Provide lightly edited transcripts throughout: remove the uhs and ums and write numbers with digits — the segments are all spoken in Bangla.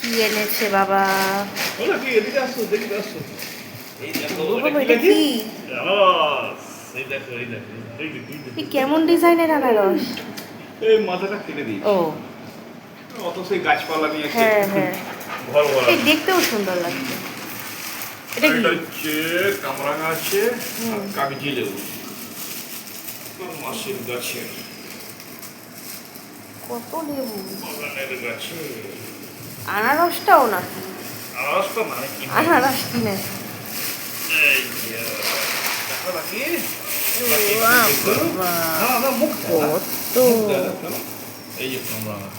কি এনেছে বাবা? ওলা কি এদিকে আসো, দেখতে আসো। এই দেখো বাবা, এটা এটা কি? কি? এই দেখো, এই দেখো, এই দেখো, এই দেখো। এই কেমন ডিজাইনের আনারস? এই মাথাটা কেটে দিয়েছি। ও অত সেই গাছপালা নিয়ে এসে হ্যাঁ হ্যাঁ, ঘর ভরা। এই দেখতেও সুন্দর লাগছে। এটা কি? এটা হচ্ছে কামরাঙা আছে আর কাগজি লেবু। মাসির গাছের কত লেবু! বাগানের গাছে আনারসটাও নাকি? আনারসটা মানে কি? আনারস কিনে এই যে, দেখো নাকি? বাবা, না, না, মুখ দাও না। কত! মুখ দাও না, শোনো। এই যে কামরাঙা,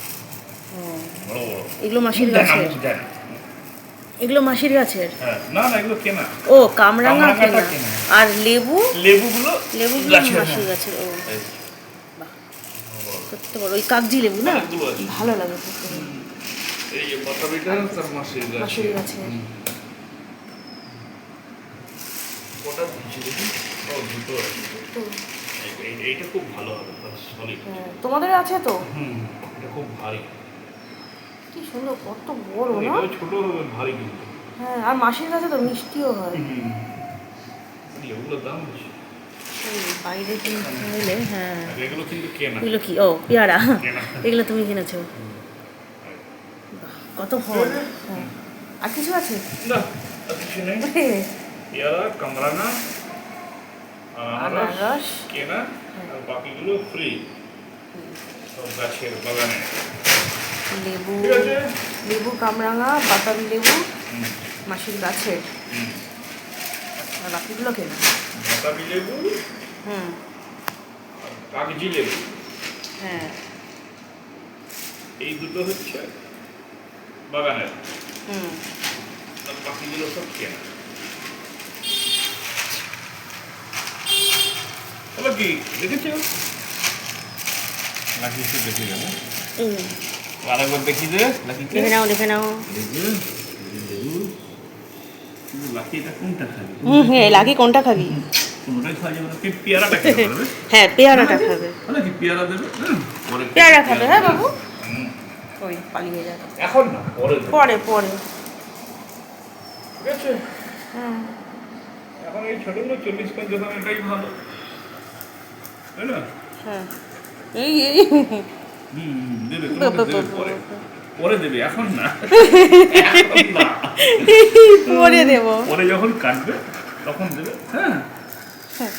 হ্যাঁ, বড় বড়। এগুলো মাসির মুখ দেয় না, গাছের? মুখ দেয় না। এগুলো মাসির গাছের? হ্যাঁ, না না, এগুলো কেনা। ও কামরাঙা কামরাঙাটা কেনা। কেনা। আর লেবু? লেবুগুলো লেবুগুলো গাছের, মাসির হ্যাঁ। গাছের। ও এই, বাহ, সত্যি বড়। ওই কাগজি লেবু না? অনেকগুলো আছে। ভালো লাগে খেতে। এই যে বাতাবিটা তার মাসির গাছ। মাসির গাছের। কটা দিচ্ছি দেখি? ও, দুটো আছে। তো, এইটা খুব ভালো হবে, সলিড। হ্যাঁ, তোমাদের আছে তো? এটা খুব ভারী। কি সুন্দর, কত বড় না? এটাও ছোট হবে, ভারী কিন্তু। হ্যাঁ, আর মাসির কাছে তো মিষ্টিও হয়। এগুলোর দাম বেশি। এই বাইরে কিনতে হলে, হ্যাঁ। আর এগুলো কিন্তু কেনা। এগুলো কি? ও পেয়ারা। কেনা। এগুলো তুমি কিনেছো? বাহ, কত ফল! হ্যাঁ, আর কিছু আছে? না, আর কিছু নেই। পেয়ারা, কামরাঙা, আনারস আনারস। কেনা, আর বাকিগুলো ফ্রি। সব গাছের বাগানে। লেবু, ঠিক আছে? লেবু, কামরাঙা, বাতাবি লেবু, হুম, মাসির গাছের। হুম। আর বাকিগুলো কেনা? বাতাবি লেবু, হুম, আর কাগজি লেবু, হ্যাঁ, এই দুটো হচ্ছে বাগানের। হুম। আর বাকিগুলো সব কেনা। হলো কি দেখেছো? নাকি একটু দেখে গেল। আরেকবার দেখি যে লাকিকে। দেখে নাও, দেখে নাও। লাকি এটা কোনটা খাবে? হ্যাঁ, লাকি কোনটা খাবি? কোনটাই খাওয়া যাবে না। কি পেয়ারাটা খেতে পারবে? হ্যাঁ, পেয়ারাটা খাবে। মানে কি পেয়ারা দেবে? পরে পেয়ারা খাবে, হ্যাঁ বাবু। হুম। ওই পালিয়ে যাবে। এখন না, পরে দেবে। পরে পরে। ঠিক আছে? হ্যাঁ, এখন এই ছোটগুলো 40-50 দাম, এটাই ভালো, তাই না? হ্যাঁ। এই এই দেবে, তোমাকে দেবে পরে। পরে দেবে, এখন না। এখন না। পরে দেবো। পরে যখন কাটবে তখন দেবে, হ্যাঁ। হ্যাঁ।